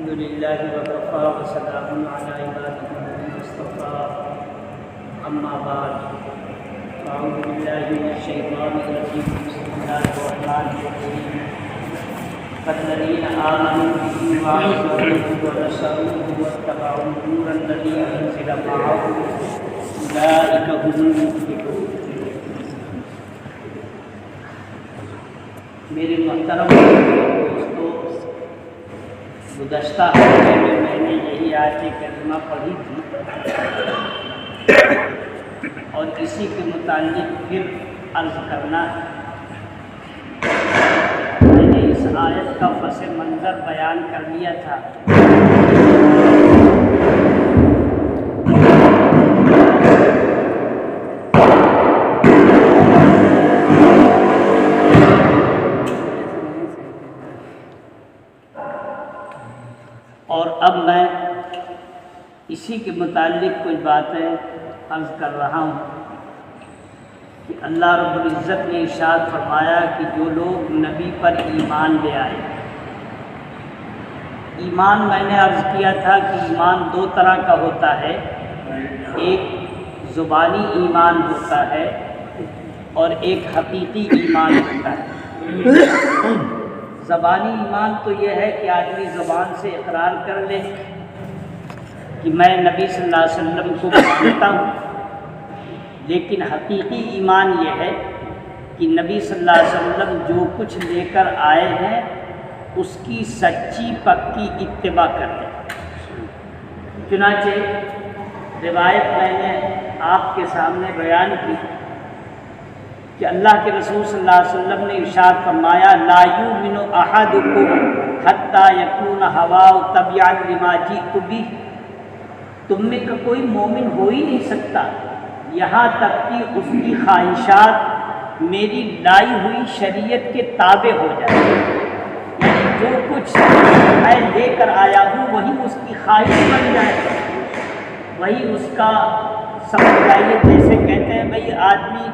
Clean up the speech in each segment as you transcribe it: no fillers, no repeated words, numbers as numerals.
الحمد لله وكفى وسلام على عباده الذين اصطفى أما بعد أعوذ بالله من الشيطان الرجيم بسم الله الرحمن الرحيم فالذين آمنوا به وعزروه ونصروه واتبعوا النور الذي أنزل معه أولئك هم المفلحون. میرے محترم دوستو، گزشتہ ہفتے میں نے یہی آیت کریمہ پڑھی تھی اور اسی کے متعلق پھر عرض کرنا ہے. میں نے اس آیت کا پس منظر بیان کر لیا تھا. اور اب میں اسی کے متعلق کچھ باتیں عرض کر رہا ہوں کہ اللہ رب العزت نے ارشاد فرمایا کہ جو لوگ نبی پر ایمان لے آئے. ایمان میں نے عرض کیا تھا کہ ایمان دو طرح کا ہوتا ہے. ایک زبانی ایمان ہوتا ہے اور ایک حقیقی ایمان ہوتا ہے. زبانی ایمان تو یہ ہے کہ آدمی زبان سے اقرار کر لے کہ میں نبی صلی اللہ علیہ وسلم کو مانتا ہوں، لیکن حقیقی ایمان یہ ہے کہ نبی صلی اللہ علیہ وسلم جو کچھ لے کر آئے ہیں اس کی سچی پکی اتباع کر لیں. چنانچہ روایت میں نے آپ کے سامنے بیان کی کہ اللہ کے رسول صلی اللہ علیہ وسلم نے ارشاد فرمایا لا یؤمن احدکم حتی یکون ہواہ تبعا لما جئت بہ. تم میں کا کوئی مومن ہو ہی نہیں سکتا یہاں تک کہ اس کی خواہشات میری لائی ہوئی شریعت کے تابع ہو جائے. یعنی جو کچھ میں لے کر آیا ہوں وہی اس کی خواہش بن جائے، وہی اس کا سمجھ جائیے. جیسے کہتے ہیں بھئی آدمی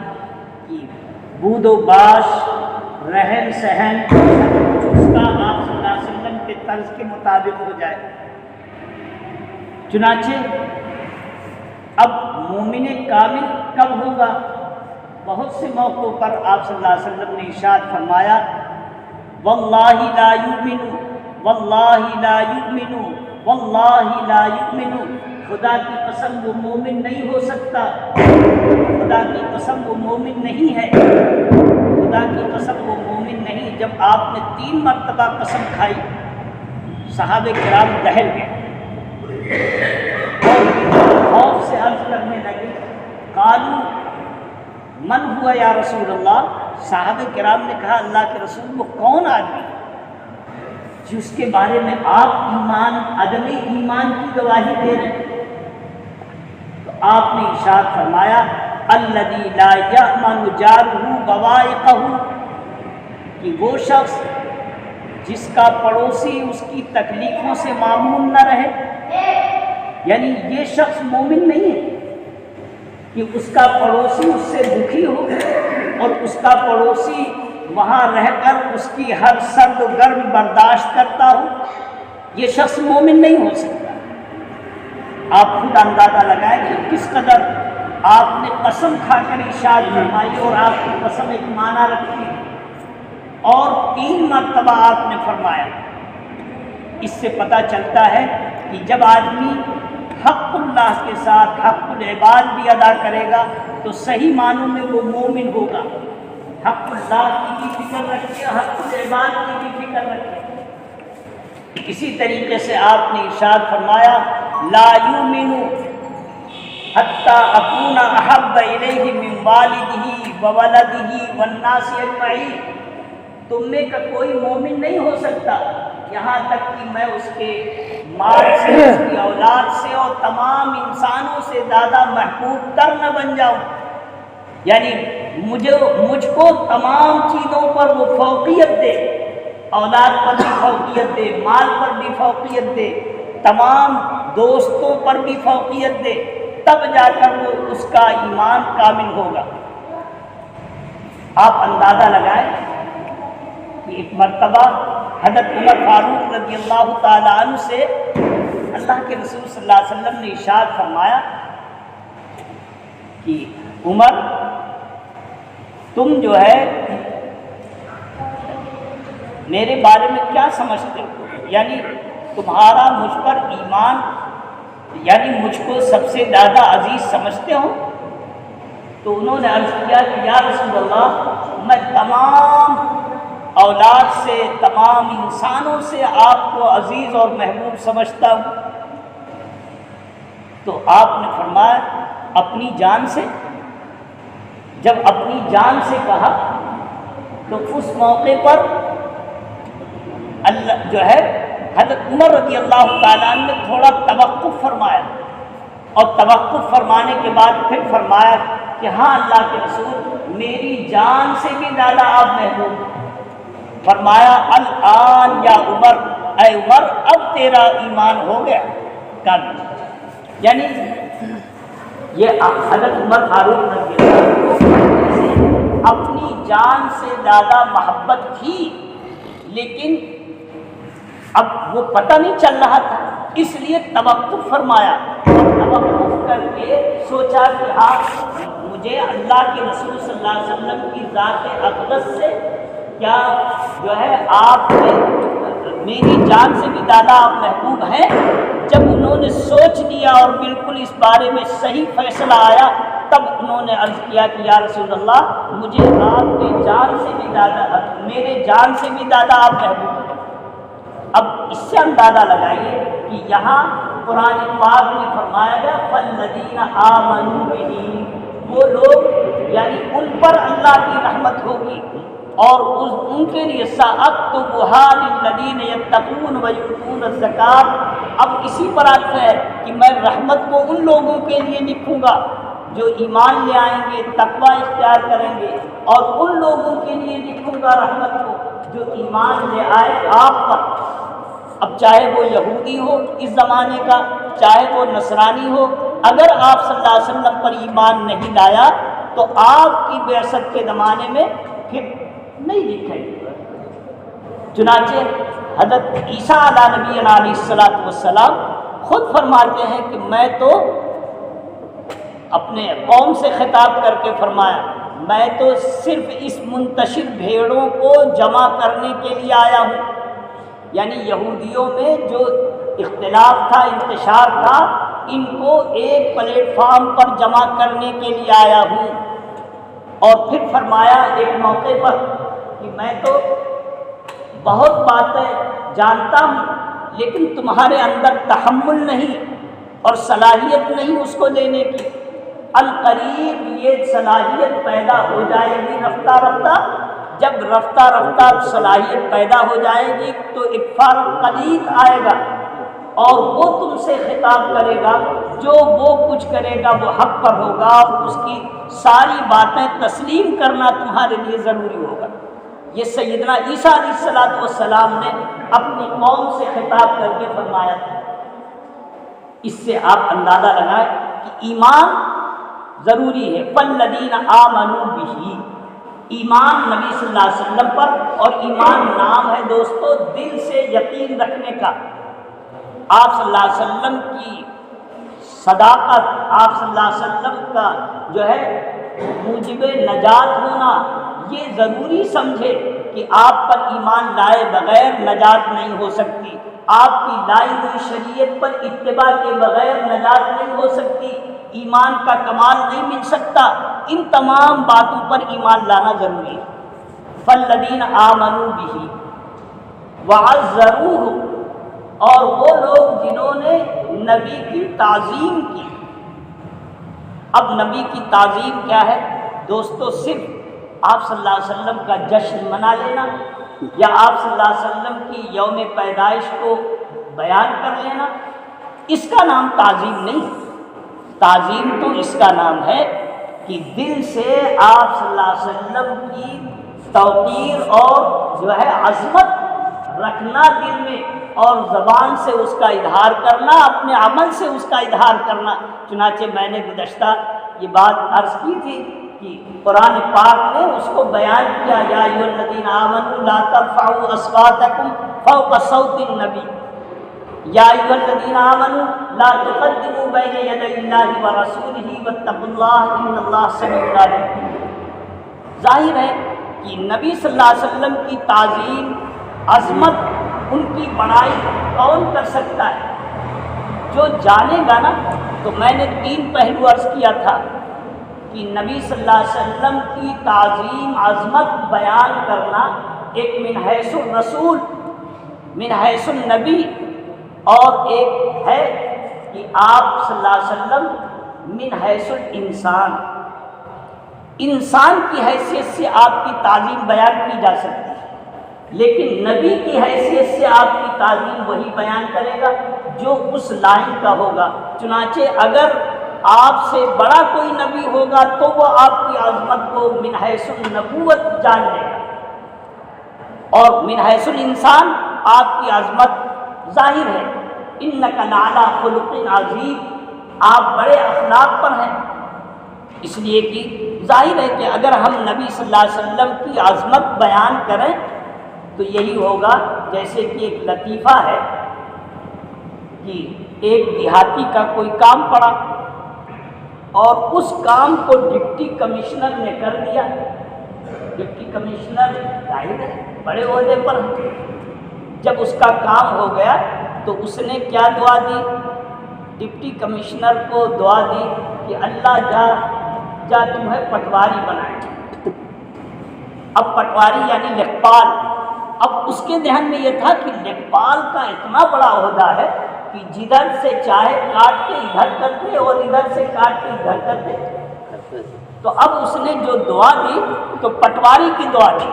کی بود و باش، رہن سہن اس کا آپ صلی اللہ علیہ وسلم کے طرز کے مطابق ہو جائے. چنانچہ اب مومن کامل کب ہوگا؟ بہت سے موقعوں پر آپ صلی اللہ علیہ وسلم نے ارشاد فرمایا واللہ لا یؤمن واللہ لا یؤمن واللہ لا یؤمن. خدا کی قسم وہ مومن نہیں ہو سکتا، خدا کی قسم وہ مومن نہیں ہے، خدا کی قسم وہ مومن نہیں. جب آپ نے 3 مرتبہ قسم کھائی صحابہ کرام دہل گئے اور خوف سے عرض کرنے لگے قالوا من ہوا یا رسول اللہ. صحابہ کرام نے کہا اللہ کے رسول وہ کون آدمی جس کے بارے میں آپ ایمان عدم ایمان کی گواہی دے رہے ہیں؟ تو آپ نے ارشاد فرمایا الذی لا یأمن جارہ بوائقہ، کہ وہ شخص جس کا پڑوسی اس کی تکلیفوں سے معمون نہ رہے. یعنی یہ شخص مومن نہیں ہے کہ اس کا پڑوسی اس سے دکھی ہو اور اس کا پڑوسی وہاں رہ کر اس کی ہر سرد و گرم برداشت کرتا ہو. یہ شخص مومن نہیں ہو سکتا. آپ خود اندازہ لگائیں کہ کس قدر آپ نے قسم کھا کر ارشاد فرمائی اور آپ کی قسم ایک معنی رکھتی اور 3 مرتبہ آپ نے فرمایا. اس سے پتہ چلتا ہے کہ جب آدمی حق اللہ کے ساتھ حق العباد بھی ادا کرے گا تو صحیح معنوں میں وہ مومن ہوگا. حق اللہ کی بھی فکر رکھے، حق العباد کی بھی فکر رکھے. اسی طریقے سے آپ نے ارشاد فرمایا لا یؤمن حتی اکون احب الیہ من والدہ وولدہ والناس اجمعین. تم میں کا کوئی مومن نہیں ہو سکتا یہاں تک کہ میں اس کے مال سے، اس کی اولاد سے اور تمام انسانوں سے زیادہ محبوب تر نہ بن جاؤں. یعنی مجھ کو تمام چیزوں پر وہ فوقیت دے، اولاد پر بھی فوقیت دے، مال پر بھی فوقیت دے، تمام دوستوں پر بھی فوقیت دے، تب جا کر وہ اس کا ایمان کامل ہوگا. آپ اندازہ لگائیں کہ ایک مرتبہ حضرت عمر فاروق رضی اللہ تعالیٰ عنہ سے اللہ کے رسول صلی اللہ علیہ وسلم نے ارشاد فرمایا کہ عمر تم جو ہے میرے بارے میں کیا سمجھتے ہو، یعنی تمہارا مجھ پر ایمان، یعنی مجھ کو سب سے زیادہ عزیز سمجھتے ہو؟ تو انہوں نے عرض کیا کہ یا رسول اللہ میں تمام اولاد سے، تمام انسانوں سے آپ کو عزیز اور محبوب سمجھتا ہوں۔ تو آپ نے فرمایا اپنی جان سے؟ جب اپنی جان سے کہا تو اس موقع پر اللہ جو ہے حضرت عمر رضی اللہ تعالیٰ عنہ نے تھوڑا توقف فرمایا، اور توقف فرمانے کے بعد پھر فرمایا کہ ہاں اللہ کے رسول میری جان سے بھی زیادہ آپ محبوب۔ فرمایا الآن یا عمر، اے عمر اب تیرا ایمان ہو گیا کامل۔ یعنی یہ حضرت عمر فاروق رضی اللہ عنہ اپنی جان سے زیادہ محبت تھی، لیکن اب وہ پتہ نہیں چل رہا تھا، اس لیے توقف فرمایا، اور توقف کر کے سوچا کہ ہاں مجھے اللہ کے رسول صلی اللہ علیہ وسلم کی ذات اقدس سے کیا جو ہے آپ میری جان سے بھی زیادہ آپ محبوب ہیں۔ جب انہوں نے سوچ لیا اور بالکل اس بارے میں صحیح فیصلہ آیا، تب انہوں نے عرض کیا کہ یا رسول اللہ مجھے آپ کی جان سے بھی زیادہ، میرے جان سے بھی زیادہ آپ محبوب ہیں۔ اب اس سے اندازہ لگائیے کہ یہاں قرآن پاک میں فرمایا گیا فالذین آمنوا بہ، وہ لوگ یعنی ان پر اللہ کی رحمت ہوگی، اور ان کے لیے سأکتبھا للذین یتقون ویؤتون الزکاۃ۔ اب اسی پر عطف ہے کہ میں رحمت کو ان لوگوں کے لیے لکھوں گا جو ایمان لے آئیں گے، تقوی اختیار کریں گے، اور ان لوگوں کے لیے لکھوں گا رحمت کو جو ایمان لے آئے آپ پر۔ اب چاہے وہ یہودی ہو اس زمانے کا، چاہے وہ نصرانی ہو، اگر آپ صلی اللہ علیہ وسلم پر ایمان نہیں لایا تو آپ کی بعثت کے زمانے میں پھر نہیں لکھے گی۔ چنانچہ حضرت عیسیٰ علیہ نبی علیہ السلام خود فرماتے ہیں کہ میں تو اپنے قوم سے خطاب کر کے فرمایا میں تو صرف اس منتشر بھیڑوں کو جمع کرنے کے لیے آیا ہوں، یعنی یہودیوں میں جو اختلاف تھا، انتشار تھا، ان کو ایک پلیٹ فارم پر جمع کرنے کے لیے آیا ہوں۔ اور پھر فرمایا ایک موقع پر کہ میں تو بہت باتیں جانتا ہوں، لیکن تمہارے اندر تحمل نہیں اور صلاحیت نہیں اس کو لینے کی۔ عنقریب یہ صلاحیت پیدا ہو جائے گی رفتہ رفتہ، جب رفتہ رفتہ صلاحیت پیدا ہو جائے گی تو ایک فارق قلیل آئے گا، اور وہ تم سے خطاب کرے گا، جو وہ کچھ کرے گا وہ حق پر ہوگا، اس کی ساری باتیں تسلیم کرنا تمہارے لیے ضروری ہوگا۔ یہ سیدنا عیسیٰ علیہ السلام نے اپنی قوم سے خطاب کر کے فرمایا تھا۔ اس سے آپ اندازہ لگائیں کہ ایمان ضروری ہے۔ فالذین آمنوا بہ، ایمان نبی صلی اللہ علیہ وسلم پر، اور ایمان نام ہے دوستو دل سے یقین رکھنے کا۔ آپ صلی اللہ علیہ وسلم کی صداقت، آپ صلی اللہ علیہ وسلم کا جو ہے موجب نجات ہونا، یہ ضروری سمجھے کہ آپ پر ایمان لائے بغیر نجات نہیں ہو سکتی، آپ کی لائی ہوئی شریعت پر اتباع کے بغیر نجات نہیں ہو سکتی، ایمان کا کمال نہیں مل سکتا۔ ان تمام باتوں پر ایمان لانا ضروری ہے۔ فالذین آمنوا بہ وعزروہ، اور وہ لوگ جنہوں نے نبی کی تعظیم کی۔ اب نبی کی تعظیم کیا ہے دوستو؟ صرف آپ صلی اللہ علیہ وسلم کا جشن منا لینا، یا آپ صلی اللہ علیہ وسلم کی یوم پیدائش کو بیان کر لینا، اس کا نام تعظیم نہیں۔ تعظیم تو اس کا نام ہے کہ دل سے آپ صلی اللہ علیہ وسلم کی توقیر اور جو ہے عظمت رکھنا دل میں، اور زبان سے اس کا اظہار کرنا، اپنے عمل سے اس کا اظہار کرنا۔ چنانچہ میں نے گزشتہ یہ بات عرض کی تھی کہ قرآن پاک نے اس کو بیان کیا، یا ایھا الذین آمنوا لا ترفعوا اصواتکم فوق صوت النبی، یا ایھا الذین آمنوا لا تقدموا بین یدی اللہ ورسولہ واتقوا اللہ ان اللہ سمیع علیم۔ ظاہر ہے کہ نبی صلی اللہ علیہ وسلم کی تعظیم، عظمت، ان کی بڑائی کون کر سکتا ہے؟ جو جانے گا نا، تو میں نے 3 پہلو عرض کیا تھا کہ نبی صلی اللہ علیہ وسلم کی تعظیم، عظمت بیان کرنا ایک من حیث الرسول، من حیث النبی، اور ایک ہے کہ آپ صلی اللہ علیہ وسلم من حیث الانسان، انسان کی حیثیت سے آپ کی تعظیم بیان کی جا سکتی ہے، لیکن نبی کی حیثیت سے آپ کی تعظیم وہی بیان کرے گا جو اس لائن کا ہوگا۔ چنانچہ اگر آپ سے بڑا کوئی نبی ہوگا تو وہ آپ کی عظمت کو من حیث النبوت جان لے گا، اور من حیث الانسان آپ کی عظمت ظاہر ہے، انک لعلی خلق عظیم، آپ بڑے اخلاق پر ہیں۔ اس لیے کہ ظاہر ہے کہ اگر ہم نبی صلی اللہ علیہ وسلم کی عظمت بیان کریں تو یہی ہوگا جیسے کہ ایک لطیفہ ہے کہ ایک دیہاتی کا کوئی کام پڑا اور اس کام کو ڈپٹی کمشنر نے کر دیا۔ ڈپٹی کمشنر ظاہر ہے بڑے عہدے پر ہیں، جب اس کا کام ہو گیا تو اس نے کیا دعا دی؟ ڈپٹی کمشنر کو دعا دی کہ اللہ جا تمہیں پٹواری بنائے۔ اب پٹواری یعنی لیکپال۔ اب اس کے ذہن میں یہ تھا کہ لیکپال کا اتنا بڑا عہدہ ہے کہ جدھر سے چاہے کاٹ کے ادھر کرتے اور ادھر سے کاٹ کے ادھر کرتے۔ تو اب اس نے جو دعا دی تو پٹواری کی دعا دی،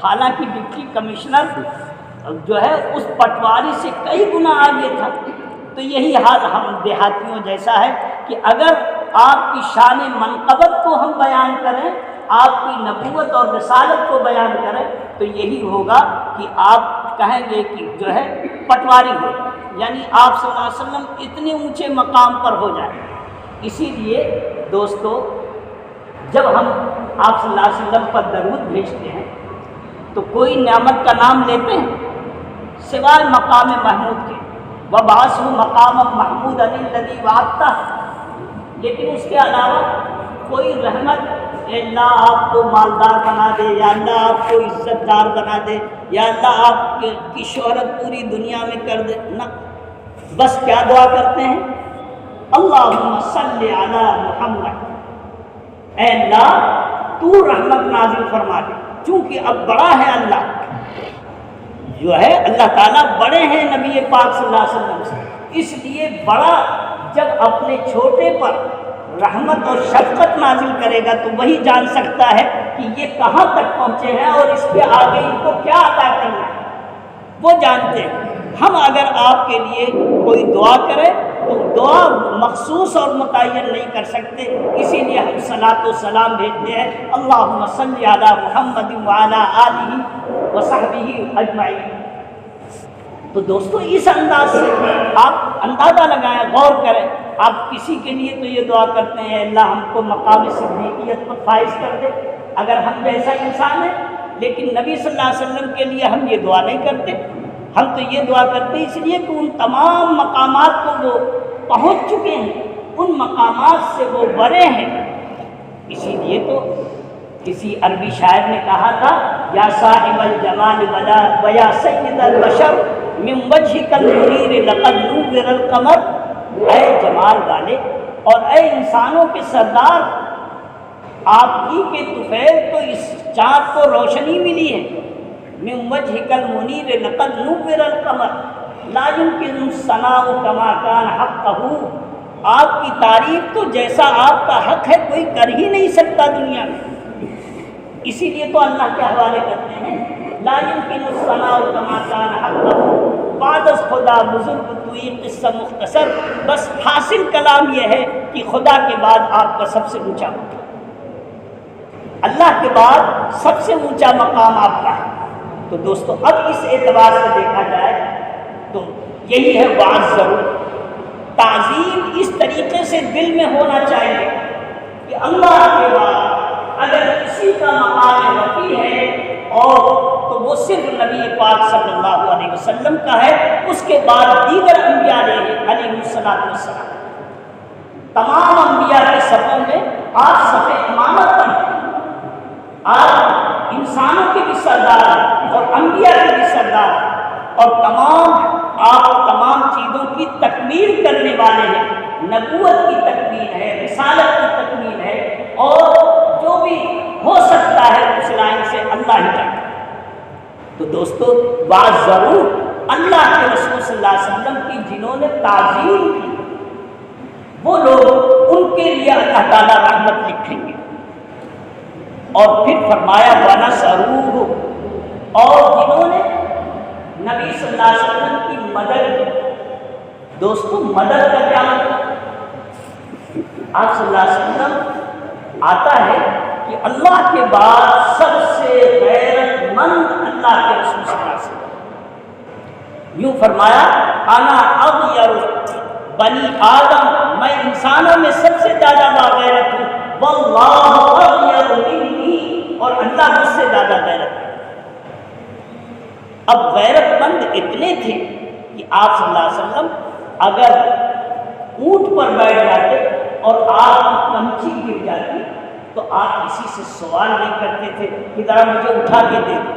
حالانکہ ڈپٹی کمشنر جو ہے اس پٹواری سے کئی گنا آگے تھا۔ تو یہی حال ہم دیہاتیوں جیسا ہے کہ اگر آپ کی شان منقبت کو ہم بیان کریں، آپ کی نبوت اور رسالت کو بیان کریں، تو یہی ہوگا کہ آپ کہیں گے کہ جو ہے پٹواری ہو، یعنی آپ صلی اللہ علیہ وسلم اتنے اونچے مقام پر ہو جائیں۔ اسی لیے دوستو، جب ہم آپ صلی اللہ علیہ وسلم پر درود بھیجتے ہیں تو کوئی نعمت کا نام لیتے ہیں سوائے مقام محمود کے، وَبَعَثْهُ مَقَامًا مَحْمُودًا الَّذِي وَعَدتَّهُ، لیکن اس کے علاوہ کوئی رحمت، اے اللہ آپ کو مالدار بنا دے، یا اللہ آپ کو عزت دار بنا دے، یا اللہ آپ کی شہرت پوری دنیا میں کر دے، نہ، بس کیا دعا کرتے ہیں؟ اللہم صلی علی محمد، اے اللہ تو رحمت نازل فرما دے، چونکہ اب بڑا ہے اللہ، جو ہے اللہ تعالیٰ بڑے ہیں نبی پاک صلی اللہ علیہ وسلم سے، اس لیے بڑا جب اپنے چھوٹے پر رحمت اور شفقت نازل کرے گا تو وہی جان سکتا ہے کہ یہ کہاں تک پہنچے ہیں اور اس کے آگے ان کو کیا عطا کرنا ہے، وہ جانتے ہیں۔ ہم اگر آپ کے لیے کوئی دعا کریں تو دعا مخصوص اور متعین نہیں کر سکتے، اسی لیے ہم صلاۃ و سلام بھیجتے ہیں، اللہم صلی علی محمد وعلی آلہ وصحبہ اجمعین۔ تو دوستو اس انداز سے آپ اندازہ لگائیں، غور کریں، آپ کسی کے لیے تو یہ دعا کرتے ہیں اللہ ہم کو مقام صدیقیت پر فائز کر دے اگر ہم جیسا انسان ہے، لیکن نبی صلی اللہ علیہ وسلم کے لیے ہم یہ دعا نہیں کرتے، ہم تو یہ دعا کرتے ہیں اس لیے کہ ان تمام مقامات کو وہ پہنچ چکے ہیں، ان مقامات سے وہ بڑے ہیں۔ اسی لیے تو کسی عربی شاعر نے کہا تھا، یا صاحب الجمال و یا سید البشر من وجهک المنیر لقد نور القمر، اے جمال والے اور اے انسانوں کے سردار، آپ ہی کے طفیل تو اس چاند کو روشنی ملی ہے، من وجهک المنیر لقد نور القمر لا يمكن الثناء كما كان حقه، آپ کی تعریف تو جیسا آپ کا حق ہے کوئی کر ہی نہیں سکتا دنیا میں۔ اسی لیے تو اللہ کے حوالے کرتے ہیں، لا يمكن الثناء كما كان حقه، بعد از خدا بزرگ تو یہ قصہ مختصر، بس حاصل کلام یہ ہے کہ خدا کے بعد آپ کا سب سے اونچا مقام، اللہ کے بعد سب سے اونچا مقام آپ کا ہے۔ تو دوستو اب اس اعتبار سے دیکھا جائے تو یہی ہے بات، ضرور تعظیم اس طریقے سے دل میں ہونا چاہیے کہ اللہ کے بعد اگر کسی کا مقام رفیع ہے اور تو وہ صرف نبی پاک صلی اللہ علیہ وسلم کا ہے، اس کے بعد دیگر انبیاء علیہ السلام، تمام انبیاء کے صفوں میں آپ صف امامت پر ہیں، آپ انسانوں کے بھی سردار ہیں اور انبیاء کے بھی سردار ہیں، اور آپ تمام چیزوں کی تکمیل کرنے والے ہیں، نبوت کی تکمیل ہے، رسالت کی تکمیل ہے، اور جو بھی ہو سکتا ہے اس لائن سے اللہ ہی جانتا ہے۔ تو دوستو، بات ضرور اللہ کے رسول صلی اللہ علیہ وسلم کی جنہوں نے تعظیم کی، وہ لوگ ان کے لیے اللہ تعالیٰ رحمت لکھیں گے۔ اور پھر فرمایا وَنَصَرُوهُ، اور جنہوں نے نبی صلی اللہ علیہ وسلم کی مدد کی۔ دوستو، مدد کا کیا مطلب؟ آپ صلی اللہ علیہ وسلم آتا ہے کہ اللہ کے بعد سب سے غیرت مند اللہ کے رسول صلی اللہ علیہ وسلم، یوں فرمایا انا اغیر بنی آدم، میں انسانوں میں سب سے زیادہ باغیرت ہوں، واللہ اغیر منی، اور اللہ مجھ سے زیادہ غیرت ہے۔ اب غیرت مند اتنے تھے کہ آپ صلی اللہ علیہ وسلم اگر اونٹ پر بیٹھ جاتے اور آپ کی کمچی گر جاتی تو آپ کسی سے سوال نہیں کرتے تھے کہ ذرا مجھے اٹھا کے دے دو،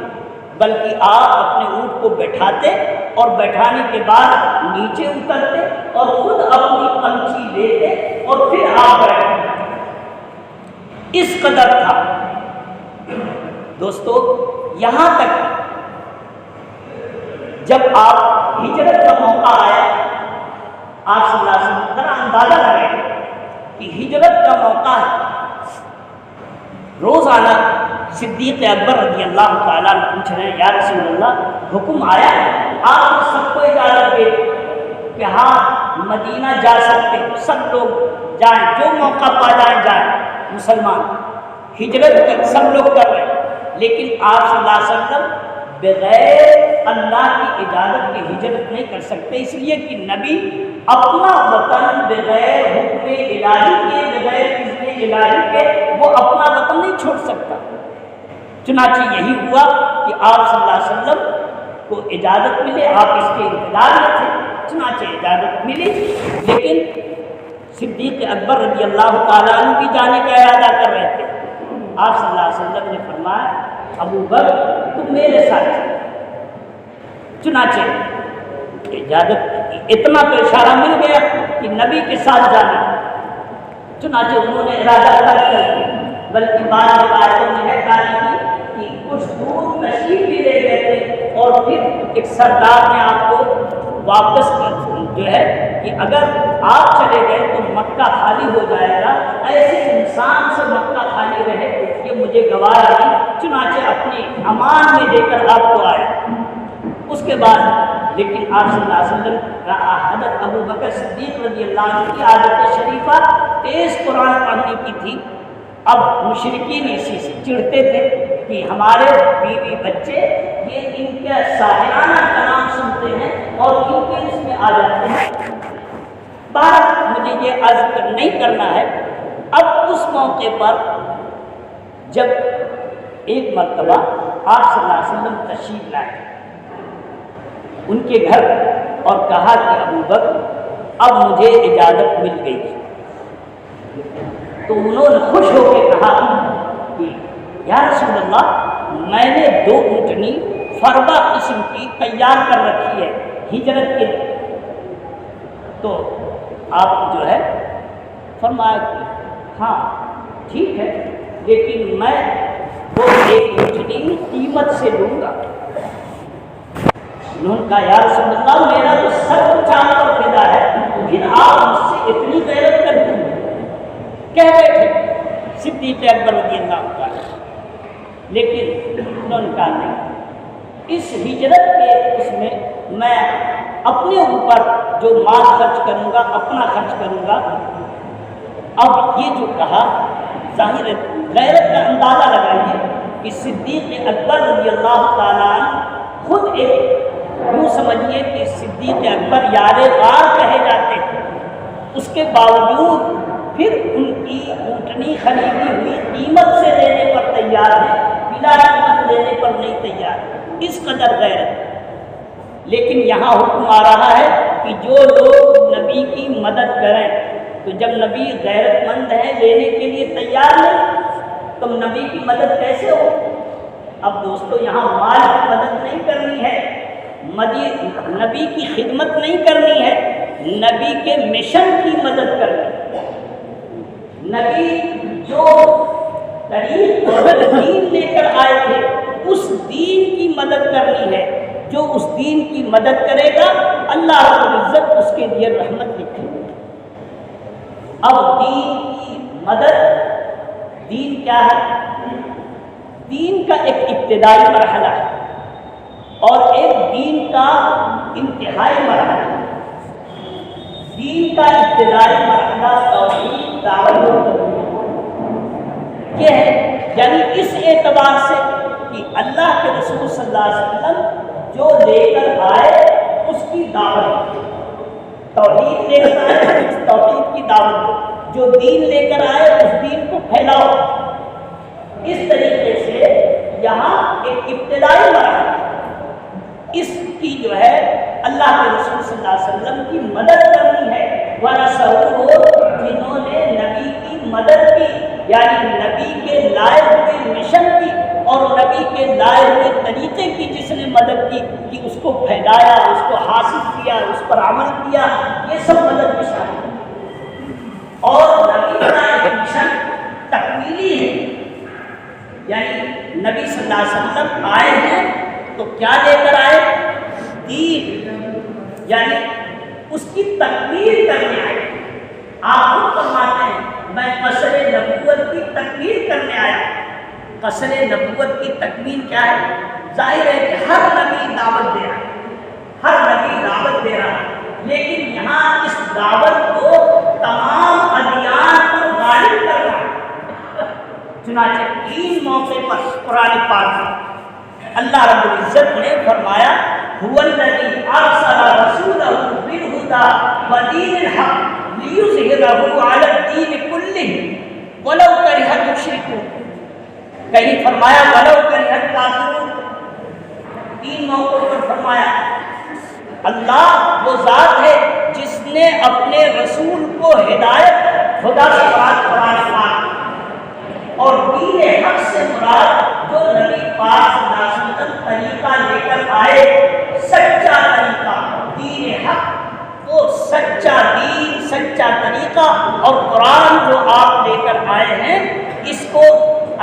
بلکہ آپ اپنے اونٹ کو بیٹھاتے اور بیٹھانے کے بعد نیچے اترتے اور خود اپنی کمچی لیتے اور پھر آپ بیٹھتے۔ اس قدر تھا دوستو، یہاں تک جب آپ ہجرت کا موقع آیا، آپ صلی اللہ علیہ وسلم ذرا اندازہ لگائیں کہ ہجرت کا موقع ہے، روزانہ صدیق اکبر رضی اللہ تعالیٰ عنہ پوچھ رہے ہیں یا رسول اللہ حکم آیا، آپ نے سب کو اجازت دے کہ ہاں مدینہ جا سکتے، سب لوگ جائیں، جو موقع پا جائیں مسلمان، ہجرت سب لوگ کر رہے ہیں، لیکن آپ صلی اللہ علیہ وسلم بغیر اللہ کی اجازت کے ہجرت نہیں کر سکتے، اس لیے کہ نبی اپنا وطن بغیر حکم الہی کے، بغیر اذن الہی کے وہ اپنا وطن نہیں چھوڑ سکتا۔ چنانچہ یہی ہوا کہ آپ صلی اللہ علیہ وسلم کو اجازت ملے، آپ اس کے انتظار میں تھے، چنانچہ اجازت ملی، لیکن صدیق اکبر رضی اللہ تعالیٰ عنہ بھی جانے کا ارادہ کر رہے تھے۔ آپ صلی اللہ علیہ وسلم نے فرمایا ابو بکر تم میرے ساتھ چلو، چنانچہ اجازت، اتنا تو اشارہ مل گیا کہ نبی کے ساتھ جانا، چنانچہ انہوں نے ارادہ کر دیا، بلکہ بعض روایتوں میں ہے کہ کچھ دور تشریف بھی لے گئے تھے، اور پھر ایک سردار نے آپ کو واپس جو ہے کہ اگر آپ چلے گئے تو مکہ خالی ہو جائے گا، ایسے انسان سے مکہ خالی رہے یہ مجھے گوارا نہیں، چنانچہ اپنی امان میں لے کر آپ کو آئے۔ اس کے بعد لیکن آپ صلی اللہ علیہ وسلم حضرت ابو بکر صدیق رضی اللہ عنہ کی عادت شریفہ تیز قرآن پڑھنے کی تھی۔ اب مشرکین اسی سے چڑھتے تھے کہ ہمارے بیوی بچے یہ ان کے ساحرانہ کلام سنتے ہیں اور ان کے اس میں آ جاتے ہیں۔ بات مجھے یہ عرض نہیں کرنا ہے۔ اب اس موقع پر جب ایک مرتبہ آپ صلی اللہ علیہ وسلم تشریف لائے ان کے گھر اور کہا کہ ابو بکر اب مجھے اجازت مل گئی، تو انہوں نے خوش ہو کے کہا کہ یا رسول اللہ میں نے 2 اونٹنی فربا قسم کی تیار کر رکھی ہے ہجرت کے لیے، تو آپ جو ہے فرمایا کہ ہاں ٹھیک ہے، لیکن میں وہ 1 اونٹنی قیمت سے لوں گا۔ انہوں نے کہا یا رسول اللہ میرا تو سب کچھ آپ پر فدا ہے، پھر آپ مجھ سے اتنی غیرت کرتے ہیں؟ کہہ بیٹھے صدیق اکبر رضی اللہ عنہ، لیکن انہوں نے کہا نہیں، اس ہجرت کے اس میں اپنے اوپر جو مال خرچ کروں گا اپنا خرچ کروں گا۔ اب یہ جو کہا ظاہر غیرت کا اندازہ لگائیے کہ صدیق اکبر رضی اللہ تعالیٰ عنہ خود ایک یوں سمجھیے کہ صدیق اکبر یار غار کہے جاتے ہیں، اس کے باوجود پھر ان کی اونٹنی خریدی ہوئی قیمت سے لینے پر تیار ہے، بلا قیمت لینے پر نہیں تیار، اس قدر غیرت۔ لیکن یہاں حکم آ رہا ہے کہ جو لوگ نبی کی مدد کریں، تو جب نبی غیرت مند ہے، لینے کے لیے تیار نہیں، تو نبی کی مدد کیسے ہو؟ اب دوستو یہاں مال کی مدد نہیں کرنی ہے، نبی کی خدمت نہیں کرنی ہے، نبی کے مشن کی مدد کرنی ہے۔ نبی جو طریق اور دین لے کر آئے تھے، اس دین کی مدد کرنی ہے۔ جو اس دین کی مدد کرے گا، اللہ رب العزت اس کے لیے رحمت لکھے گا۔ اب دین کی مدد، دین کیا ہے؟ دین کا ایک ابتدائی مرحلہ ہے اور ایک دین کا انتہائی مرحلہ ہے۔ دین کا ابتدائی مرحلہ توحید، دعوت و تبلیغ یہ ہے، یعنی اس اعتبار سے کہ اللہ کے رسول صلی اللہ علیہ وسلم جو لے کر آئے اس کی دعوت، توحید لے کر آئے اس توحید کی دعوت، جو دین لے کر آئے اس دین کو پھیلاؤ۔ اس طریقے سے یہاں ایک ابتدائی مرحلہ اس کی جو ہے اللہ کے رسول صلی اللہ علیہ وسلم کی مدد کرنی ہے۔ وَرَسَوْلُ جنہوں نے نبی کی مدد کی، یعنی نبی کے لائے ہوئے مشن کی اور نبی کے لائے ہوئے طریقے کی جس نے مدد کی کہ اس کو پھیلایا، اس کو حاصل کیا، اس پر عمل کیا، یہ سب مدد میں شامل ہے۔ اور نبی کا ایک مشن تکمیلی ہے، یعنی نبی صلی اللہ علیہ وسلم آئے ہیں تو کیا لے کر آئے؟ دین، یعنی اس کی تکمیل کرنے آئے۔ آپ خود فرماتے ہیں میں قصر نبوت کی تکمیل کرنے آیا۔ قصر نبوت کی تکمیل کیا ہے؟ ظاہر ہے کہ ہر نبی دعوت دے رہا ہے، ہر نبی دعوت دے رہا ہے، لیکن یہاں اس دعوت کو تمام ادیان پر غالب کر رہا ہے۔ چنانچہ تین موقع پر قرآن پاک میں اللہ رب العزت نے فرمایا هو الذی ارسل رسولہ بالہدی ودین الحق لیظہرہ علی الدین کلہ ولو کرہ المشرکون۔ کہیں فرمایا ولو کرہ الکافرون، تین موقعوں پر فرمایا اللہ وہ ذات ہے جس نے اپنے رسول کو ہدایت خدا سے بات قرآن اور دین حق سے مراد جو نبی پاک صلی اللہ علیہ وسلم طریقہ لے کر آئے، سچا طریقہ، دین حق، وہ سچا دین، سچا طریقہ اور قرآن جو آپ لے کر آئے ہیں، اس کو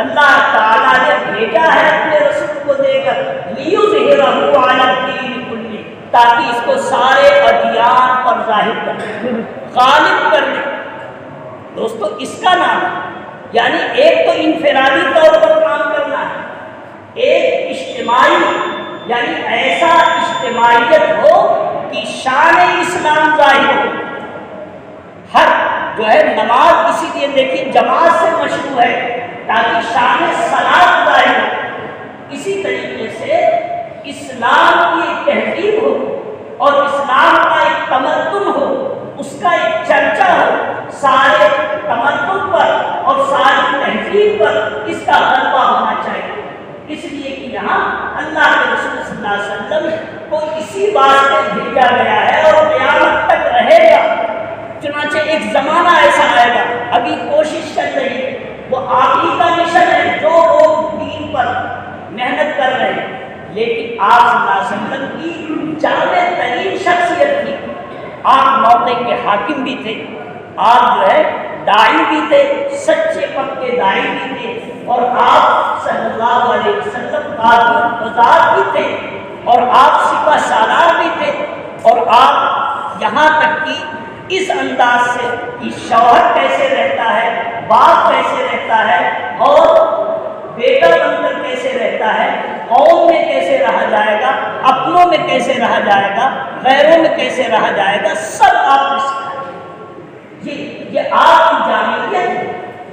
اللہ تعالیٰ نے بھیجا ہے اپنے رسول کو دے کر لیظہرہ علی الدین کلہ، تاکہ اس کو سارے ادیان پر ظاہر کر دیں، غالب کر دیں۔ دوستو اس کا نام ہے، یعنی ایک تو انفرادی طور پر کام کرنا ہے، ایک اجتماعی، یعنی ایسا اجتماعیت ہو کہ شان اسلام ظاہر ہو۔ ہر جو ہے نماز اسی لیے دیکھیے جماعت سے مشروع ہے تاکہ شان صلاۃ ظاہر ہو۔ اسی طریقے سے اسلام کی ایک تہذیب ہو اور اسلام کا ایک تمدن ہو، اس کا ایک چرچا ہو، سارے تمدن پر اور ساری تہذیب پر اس کا غلبہ ہونا چاہیے۔ اس لیے کہ یہاں اللہ کے رسول صلی اللہ علیہ وسلم کو اسی بات سے بھیجا گیا ہے اور قیامت تک رہے گا۔ چنانچہ ایک زمانہ ایسا آئے گا، ابھی کوشش چل رہی ہے، وہ آپ ہی کا مشن ہے، جو لوگ دین پر محنت کر رہے ہیں، لیکن آپ صلی اللہ علیہ وسلم کی جامع ترین شخصیت تھی۔ آپ موقع کے حاکم بھی تھے، آپ جو ہے داعی بھی تھے، سچے پکے داعی بھی تھے، اور آپ صلی اللہ علیہ وسلم قاضی قضات بھی تھے، اور آپ سپہ سالار بھی تھے، اور آپ یہاں تک کہ اس انداز سے کہ شوہر کیسے رہتا ہے، باپ کیسے رہتا ہے اور بیٹا بن کر کیسے رہتا ہے، قوم میں کیسے رہا جائے گا، اپنوں میں کیسے رہا جائے گا، غیروں میں کیسے رہا جائے گا، سب آپ نے سکھایا۔ یہ آپ کی جامعیت ہے،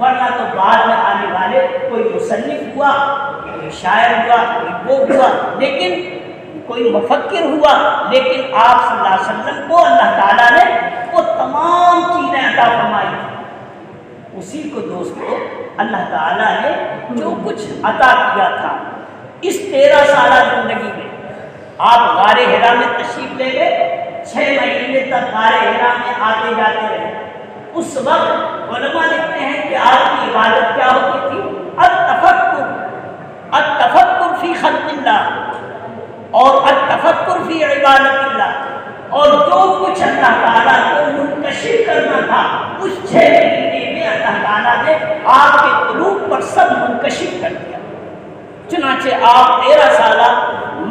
ورنہ تو بعد میں آنے والے کوئی مصنف ہوا، کوئی شاعر ہوا، کوئی وہ ہوا، لیکن کوئی مفکر ہوا، لیکن آپ صلی اللہ علیہ وسلم کو اللہ تعالیٰ نے وہ تمام چیزیں عطا فرمائی۔ اسی کو دوستو اللہ تعالیٰ نے جو کچھ عطا کیا تھا اس 13 سالہ زندگی میں، آپ غار حرا میں تشریف لے گئے، 6 مہینے تک غار حرا میں آتے جاتے رہے۔ اس وقت علماء لکھتے ہیں کہ آپ کی عبادت کیا ہوتی تھی؟ التفکر فی خلق اللہ اور التفکر فی عبادت اللہ، اور جو کچھ اللہ تعالیٰ کو منکشف کرنا تھا اس 6 مہینے میں اللہ تعالیٰ نے آپ کے قلوب پر سب منکشف کر دیا۔ چنانچہ آپ 13 سالہ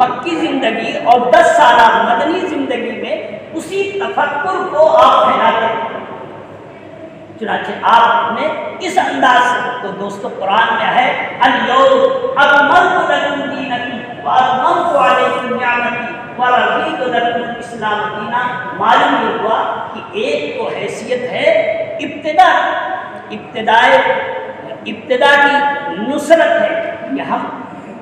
مکی زندگی اور 10 سالہ مدنی زندگی میں اسی تفکر کو آپ پھیلاتے ہیں۔ چنانچہ آپ نے اس انداز سے، تو دوستو قرآن میں ہے الیوم اکملت لکم دینکم واتممت علیکم نعمتی ورضیت لکم الاسلام دینا۔ معلوم یہ ہوا کہ ایک تو حیثیت ہے ابتدا کی نصرت ہے کہ ہم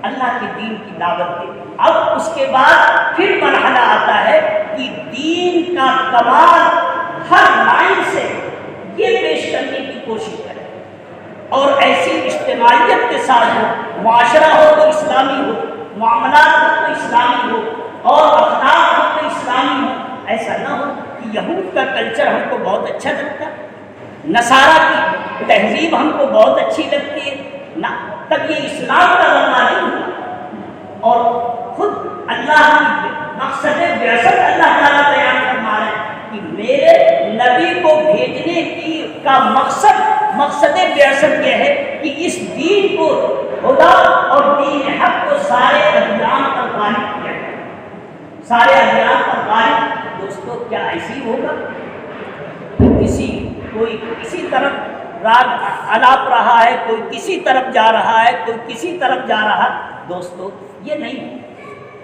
اللہ کے دین کی دعوت دیں، اب اس کے بعد پھر مرحلہ آتا ہے کہ دین کا کمال ہر لائن سے یہ پیش کرنے کی کوشش کریں، اور ایسی اجتماعیت کے ساتھ ہو، معاشرہ ہو تو اسلامی ہو، معاملات ہو تو اسلامی ہو، اور اخلاق ہو تو اسلامی ہو۔ ایسا نہ ہو کہ یہود کا کلچر ہم کو بہت اچھا لگتا ہے، نصارہ کی تہذیب ہم کو بہت اچھی لگتی ہے، نہ تب یہ اسلام کا لمحہ نہیں ہوا۔ اور خود اللہ کی مقصد بعثت اللہ تعالیٰ بیان فرما رہے ہیں کہ میرے نبی کو بھیجنے کی کا مقصد بعثت یہ ہے کہ اس دین کو، خدا اور دین حق کو سارے ادیان پر غالب کیا جائے، سارے ادیان پر غالب۔ دوستو کیا ایسی ہوگا کوئی کسی طرف راگ الاپ رہا ہے، کوئی کسی طرف جا رہا ہے، کوئی کسی طرف جا رہا ہے؟ دوستو یہ نہیں،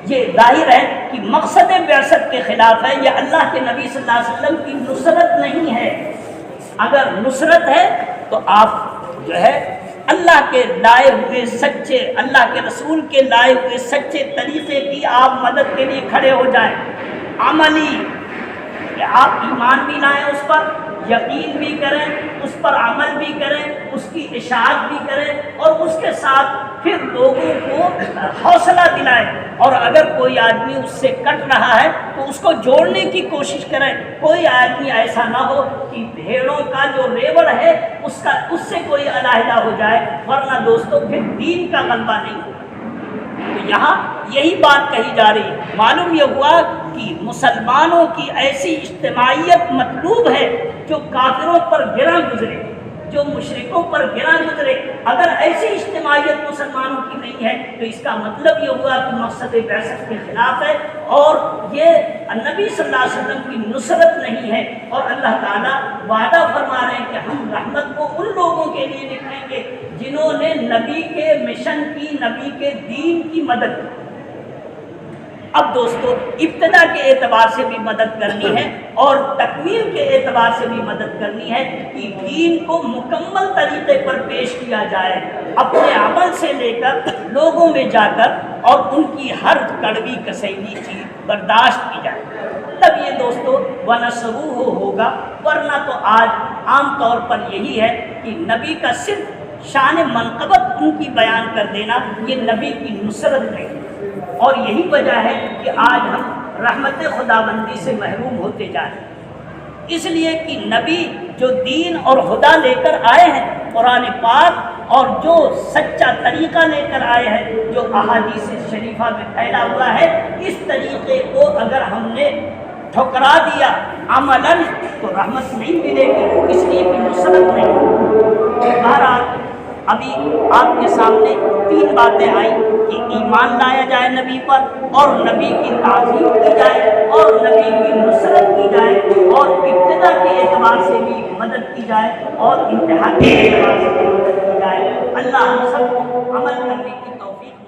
یہ ظاہر ہے کہ مقصد بعثت کے خلاف ہے، یہ اللہ کے نبی صلی اللہ علیہ وسلم کی نصرت نہیں ہے۔ اگر نصرت ہے تو آپ جو ہے اللہ کے لائے ہوئے سچے، اللہ کے رسول کے لائے ہوئے سچے طریقے کی آپ مدد کے لیے کھڑے ہو جائیں، عملی، کہ آپ ایمان بھی لائیں، اس پر یقین بھی کریں، اس پر عمل بھی کریں، اس کی اشاعت بھی کریں، اور اس کے ساتھ پھر لوگوں کو حوصلہ دلائیں، اور اگر کوئی آدمی اس سے کٹ رہا ہے تو اس کو جوڑنے کی کوشش کریں۔ کوئی آدمی ایسا نہ ہو کہ بھیڑوں کا جو ریوڑ ہے اس سے کوئی علیحدہ ہو جائے، ورنہ دوستو پھر دین کا غلبہ نہیں ہوگا۔ تو یہاں یہی بات کہی جا رہی ہے۔ معلوم یہ ہوا کہ مسلمانوں کی ایسی اجتماعیت مطلوب ہے جو کافروں پر گراں گزرے، جو مشرکوں پر گراں گزرے۔ اگر ایسی اجتماعیت مسلمانوں کی نہیں ہے تو اس کا مطلب یہ ہوا کہ مقصد بعثت کے خلاف ہے، اور یہ نبی صلی اللہ علیہ وسلم کی نصرت نہیں ہے۔ اور اللہ تعالیٰ وعدہ فرما رہے ہیں کہ ہم رحمت کو ان لوگوں کے لیے لکھیں گے جنہوں نے نبی کے مشن کی، نبی کے دین کی مدد کی۔ اب دوستو ابتدا کے اعتبار سے بھی مدد کرنی ہے اور تکمیل کے اعتبار سے بھی مدد کرنی ہے کہ دین کو مکمل طریقے پر پیش کیا جائے، اپنے عمل سے لے کر لوگوں میں جا کر، اور ان کی ہر کڑوی کسیلی چیز برداشت کی جائے، تب یہ دوستو وَنَصْرُوهُ ہوگا۔ ورنہ تو آج عام طور پر یہی ہے کہ نبی کا صرف شان منقبت ان کی بیان کر دینا، یہ نبی کی نصرت نہیں، اور یہی وجہ ہے کہ آج ہم رحمت خداوندی سے محروم ہوتے جا رہے ہیں، اس لیے کہ نبی جو دین اور خدا لے کر آئے ہیں، قرآن پاک، اور جو سچا طریقہ لے کر آئے ہیں، جو احادیث شریفہ میں پھیلا ہوا ہے، اس طریقے کو اگر ہم نے ٹھکرا دیا عملاً تو رحمت نہیں ملے گی، اس لیے کہ نصرت نہیں۔ بہرحال ابھی آپ کے سامنے 3 باتیں آئیں کہ ایمان لایا جائے نبی پر، اور نبی کی تعظیم کی جائے، اور نبی کی نصرت کی جائے، اور ابتدا کے اعتبار سے بھی مدد کی جائے، اور انتہا کے اعتبار سے بھی مدد کی جائے۔ اللہ ہم سب کو عمل کرنے کی توفیق